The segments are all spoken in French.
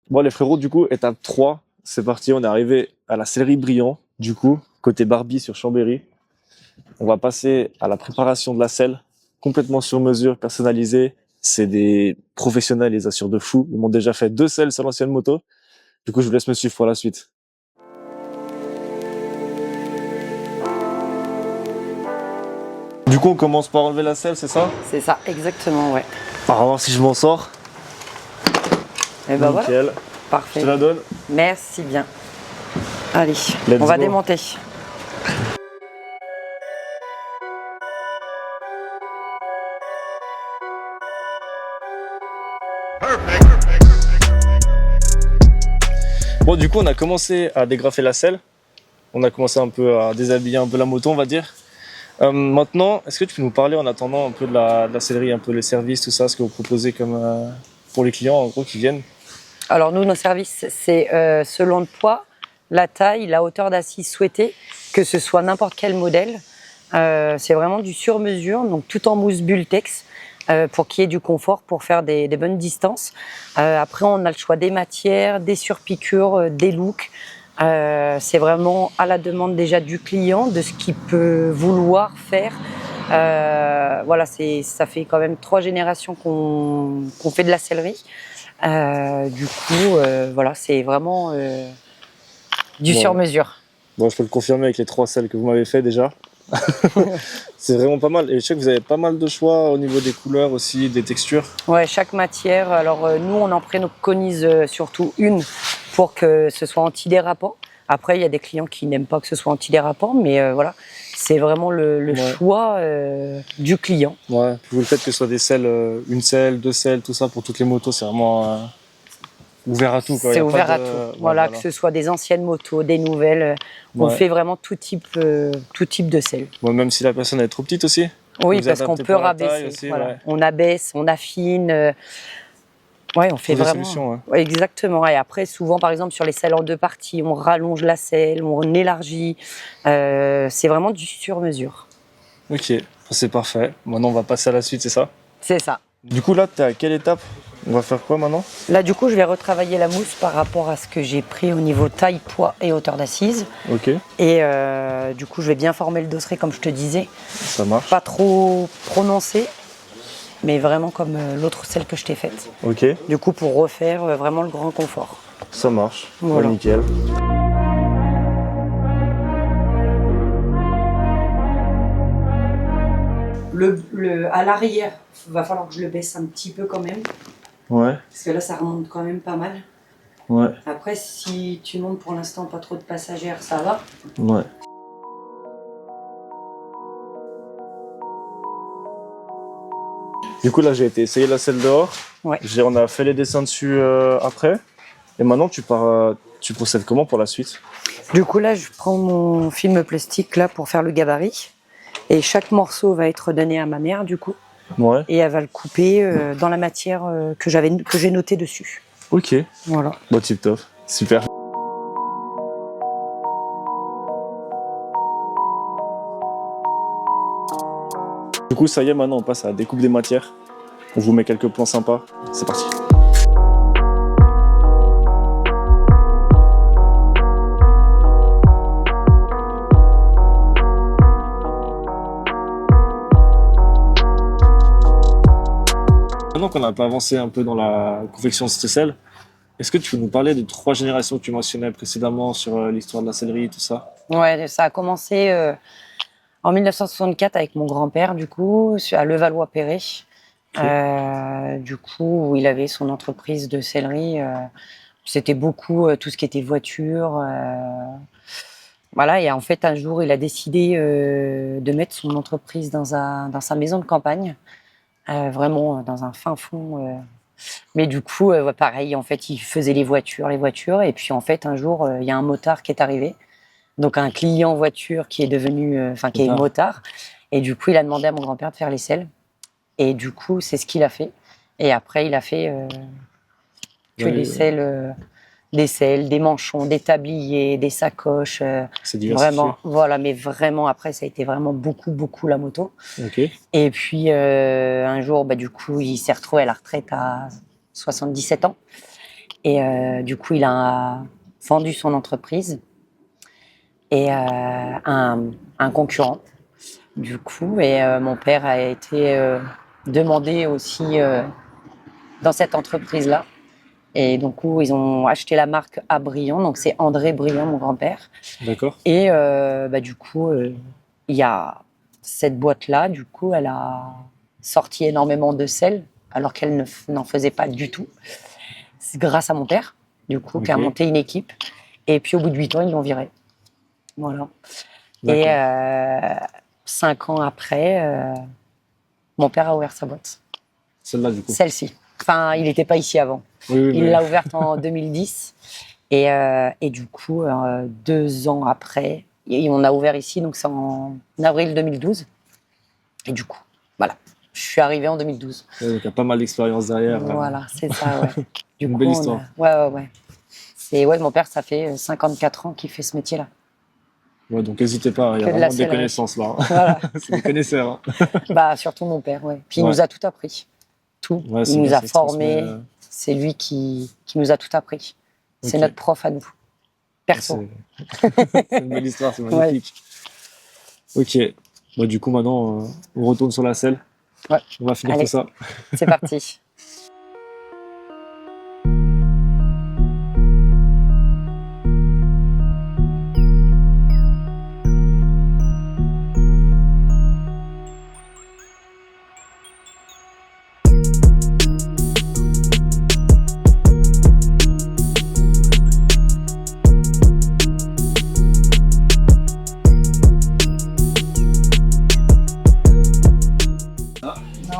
Bon, les frérots, du coup, étape 3, c'est parti. On est arrivé à la sellerie Briand, du coup, côté Barbie sur Chambéry. On va passer à la préparation de la selle, complètement sur mesure, personnalisée. C'est des professionnels, ils assurent de fou. Ils m'ont déjà fait 2 selles sur l'ancienne moto. Du coup, je vous laisse me suivre pour la suite. Du coup, on commence par enlever la selle, c'est ça? C'est ça, exactement, ouais. On va voir si je m'en sors. Et ben voilà, Nickel. parfait. Je te la donne. Merci bien. Allez, Let's on va go. démonter. Bon, du coup, on a commencé à dégrafer la selle. On a commencé un peu à déshabiller un peu la moto, on va dire. Maintenant, est-ce que tu peux nous parler en attendant un peu de la sellerie, un peu les services, tout ça, ce que vous proposez comme pour les clients en gros qui viennent? Alors nous, nos services, c'est selon le poids, la taille, la hauteur d'assise souhaitée, que ce soit n'importe quel modèle. C'est vraiment du sur-mesure, donc tout en mousse Bultex, pour qu'il y ait du confort, pour faire des bonnes distances. Après, on a le choix des matières, des surpiqûres, des looks. C'est vraiment à la demande déjà du client, de ce qu'il peut vouloir faire. Voilà, ça fait quand même 3 générations qu'on fait de la sellerie. Du coup, voilà, c'est vraiment du Bon. sur-mesure. Bon, je peux le confirmer avec les 3 selles que vous m'avez fait déjà. C'est vraiment pas mal. Et je sais que vous avez pas mal de choix au niveau des couleurs aussi, des textures. Ouais, chaque matière. Alors nous, on en préconise surtout une pour que ce soit antidérapant. Après, il y a des clients qui n'aiment pas que ce soit antidérapant, mais voilà, c'est vraiment le choix du client. Ouais. Vous le faites que ce soit des selles, une selle, 2 selles, tout ça pour toutes les motos, c'est vraiment ouvert à tout, quoi. C'est Y a ouvert pas à de... tout. Ouais, Voilà, que ce soit des anciennes motos, des nouvelles. On Ouais. fait vraiment tout type de selle. Bon, même si la personne est trop petite aussi. Oui, vous parce qu'on adaptez peut pour la taille rabaisser. aussi, Voilà. ouais. On abaisse, on affine. Ouais, on fait Trouver des vraiment. solutions, ouais. Ouais, exactement. Et après, souvent, par exemple, sur les selles en 2 parties, on rallonge la selle, on élargit. C'est vraiment du sur-mesure. Ok, c'est parfait. Maintenant, on va passer à la suite, c'est ça? C'est ça. Du coup, là, t'es à quelle étape? On va faire quoi maintenant? Là, du coup, je vais retravailler la mousse par rapport à ce que j'ai pris au niveau taille, poids et hauteur d'assise. Ok, Et du coup, je vais bien former le dosseret, comme je te disais. ça marche. Pas trop prononcé, mais vraiment comme l'autre selle que je t'ai faite. Ok, Du coup, pour refaire vraiment le grand confort. ça marche. Voilà. Ouais, nickel. À l'arrière, il va falloir que je le baisse un petit peu quand même, Ouais, parce que là, ça remonte quand même pas mal. ouais, Après, si tu montes pour l'instant pas trop de passagères, ça va. ouais. Du coup, là, j'ai été essayer la selle dehors. Ouais. On a fait les dessins dessus après. Et maintenant, tu procèdes comment pour la suite? Du coup, là, je prends mon film plastique là pour faire le gabarit. Et chaque morceau va être donné à ma mère, du coup. Ouais. Et elle va le couper dans la matière que j'ai notée dessus. Ok. Voilà. Bon, tip top. Super. Du coup, ça y est, maintenant, on passe à la découpe des matières. On vous met quelques plans sympas. C'est parti. Maintenant qu'on a un peu avancé un peu dans la confection de cette selle, est-ce que tu peux nous parler des 3 générations que tu mentionnais précédemment sur l'histoire de la sellerie et tout ça? Ouais, ça a commencé en 1964 avec mon grand-père, du coup, à Levallois-Perret. Ok. Du coup, où il avait son entreprise de sellerie. C'était beaucoup tout ce qui était voiture. Voilà, et en fait, un jour, il a décidé de mettre son entreprise dans sa maison de campagne, vraiment dans un fin fond. Mais du coup, pareil, en fait, il faisait les voitures. Et puis, en fait, un jour, il y a un motard qui est arrivé. Donc, un client voiture qui est devenu, qui est motard. Et du coup, il a demandé à mon grand-père de faire les selles. Et du coup, c'est ce qu'il a fait. Et après, il a fait que des selles, des manchons, des tabliers, des sacoches. C'est diversifié. Vraiment, voilà. Mais vraiment, après, ça a été vraiment beaucoup la moto. Ok. Et puis, un jour, du coup, il s'est retrouvé à la retraite à 77 ans. Et du coup, il a vendu son entreprise et un concurrent. Du coup, et mon père a été demandé aussi dans cette entreprise-là. Et donc, ils ont acheté la marque à Briand. Donc, c'est André Briand, mon grand-père. D'accord. Et du coup, il y a cette boîte-là. Du coup, elle a sorti énormément de sel, alors qu'elle n'en faisait pas du tout. C'est grâce à mon père, du coup, qui a monté une équipe. Et puis, au bout de 8 ans, ils l'ont viré. Voilà. D'accord. Et 5 ans après, mon père a ouvert sa boîte. Celle-là, du coup. Celle-ci. Enfin, il n'était pas ici avant. Oui, Il l'a ouverte en 2010. Et du coup, 2 ans après, on a ouvert ici, donc c'est en avril 2012. Et du coup, voilà, je suis arrivée en 2012. Donc, il y a pas mal d'expérience derrière. Voilà, c'est ça, ouais. Du coup, belle histoire. Ouais, mon père, ça fait 54 ans qu'il fait ce métier-là. Ouais, donc n'hésitez pas, il y a vraiment des connaissances là. Voilà. C'est des connaisseurs. Hein. Surtout mon père, ouais. Puis il nous a tout appris. Tout. Ouais, il nous a formés. C'est lui qui nous a tout appris. C'est notre prof à nous. Perso. C'est une belle histoire, c'est magnifique. Ouais. Ok. Bon, du coup, maintenant, on retourne sur la selle. Ouais. On va finir tout ça. C'est parti.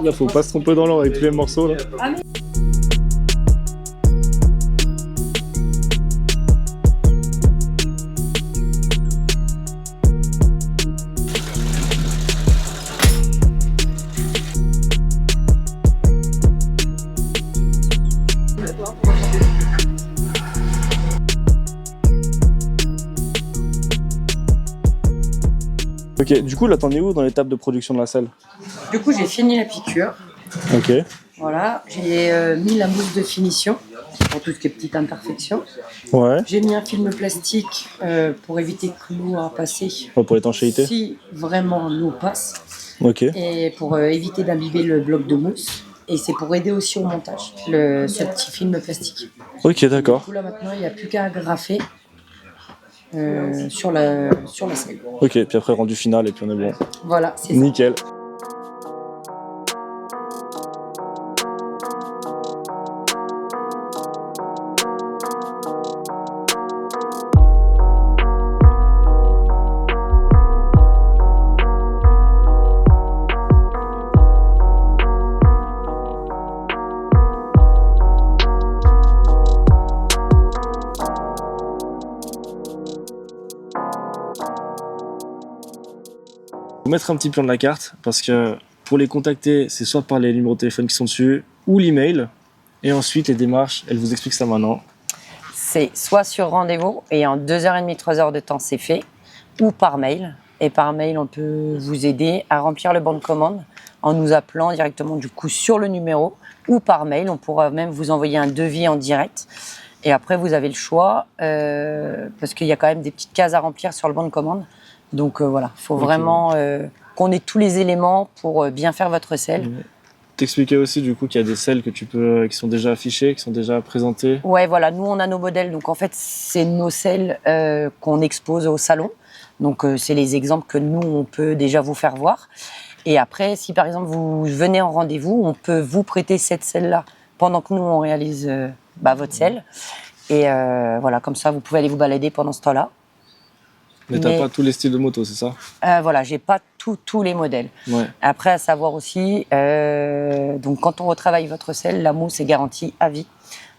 Là, faut pas se tromper dans l'ordre avec tous les morceaux là. Ok, du coup là t'en es où dans l'étape de production de la selle? Du coup j'ai fini la piqûre. Ok. Voilà, j'ai mis la mousse de finition pour tout ce qui est petites imperfections. Ouais. J'ai mis un film plastique pour éviter que l'eau a passé. Ouais, pour l'étanchéité. Si vraiment l'eau passe. Ok. Et pour éviter d'imbiber le bloc de mousse. Et c'est pour aider aussi au montage, ce petit film plastique. Ok, d'accord. Du coup là maintenant il n'y a plus qu'à agrafer sur la selle. Ok, puis après rendu final et puis on est bon. Voilà, c'est ça. Nickel. Faut mettre un petit plan de la carte parce que pour les contacter, c'est soit par les numéros de téléphone qui sont dessus ou l'email. Et ensuite, les démarches, elle vous explique ça maintenant. C'est soit sur rendez-vous et en 2h30, 3h de temps, c'est fait, ou par mail. Et par mail, on peut vous aider à remplir le bon de commande en nous appelant directement du coup sur le numéro ou par mail. On pourra même vous envoyer un devis en direct. Et après, vous avez le choix parce qu'il y a quand même des petites cases à remplir sur le bon de commande. Donc voilà, il faut vraiment qu'on ait tous les éléments pour bien faire votre selle. T'expliquais aussi du coup qu'il y a des selles que qui sont déjà affichées, qui sont déjà présentées. Ouais, voilà, nous on a nos modèles, donc en fait c'est nos selles qu'on expose au salon. Donc c'est les exemples que nous on peut déjà vous faire voir. Et après, si par exemple vous venez en rendez-vous, on peut vous prêter cette selle-là pendant que nous on réalise votre selle. Et voilà, comme ça vous pouvez aller vous balader pendant ce temps-là. Mais t'as pas tous les styles de moto, c'est ça? Voilà, j'ai pas tous les modèles. Ouais. Après, à savoir aussi, donc quand on retravaille votre selle, la mousse est garantie à vie.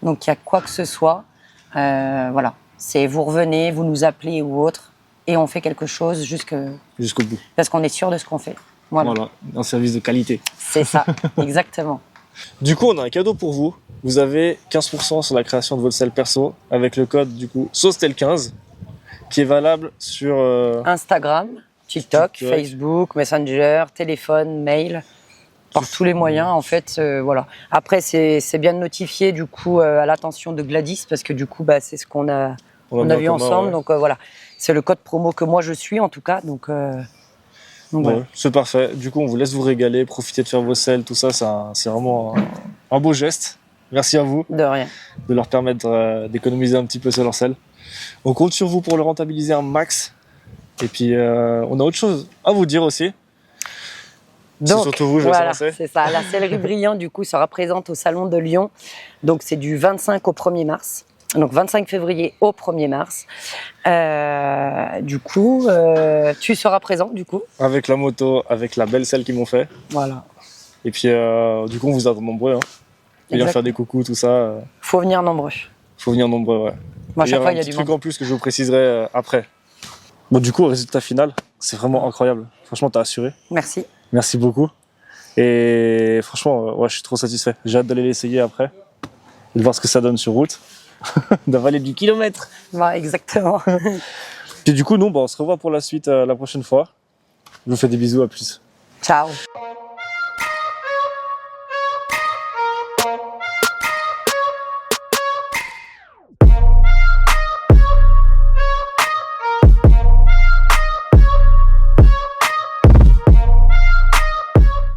Donc il y a quoi que ce soit, voilà, c'est vous revenez, vous nous appelez ou autre, et on fait quelque chose jusqu'au bout. Parce qu'on est sûr de ce qu'on fait. Voilà, un service de qualité. C'est ça, exactement. Du coup, on a un cadeau pour vous. Vous avez 15% sur la création de votre selle perso avec le code du coup SOSTEL15. Qui est valable sur Instagram, TikTok, Facebook, Messenger, téléphone, mail. par tous les moyens, en fait, voilà. Après, c'est bien de notifier, du coup, à l'attention de Gladys, parce que, du coup, bah, c'est ce qu'on a On a vu bien en commun, ensemble. ouais. Donc, voilà. C'est le code promo que moi, je suis, en tout cas. Donc voilà. Ouais, c'est parfait. Du coup, on vous laisse vous régaler, profiter de faire vos selles, tout ça. C'est vraiment un beau geste. Merci à vous De rien. de leur permettre d'économiser un petit peu sur leur selle. On compte sur vous pour le rentabiliser un max. Et puis, on a autre chose à vous dire aussi. C'est Donc, surtout vous, je vais voilà, s'avancer. c'est ça. La Sellerie Brillant, du coup, sera présente au Salon de Lyon. Donc, c'est du 25 au 1er mars. Donc, 25 février au 1er mars. Du coup, tu seras présent, du coup. Avec la moto, avec la belle selle qu'ils m'ont fait. Voilà. Et puis, du coup, on vous attend nombreux. Hein. Venir Exact. faire des coucous, tout ça. Faut venir nombreux. Faut venir nombreux, ouais. Moi, à Et chaque fois, il y a petit du truc monde. en plus que je vous préciserai après. Bon, du coup, au résultat final, c'est vraiment incroyable. Franchement, t'as assuré. Merci. Merci beaucoup. Et franchement, ouais, je suis trop satisfait. J'ai hâte d'aller l'essayer après. Et de voir ce que ça donne sur route. D'avaler du kilomètre. Voilà, exactement. Et du coup, nous, on se revoit pour la suite la prochaine fois. Je vous fais des bisous, à plus. Ciao.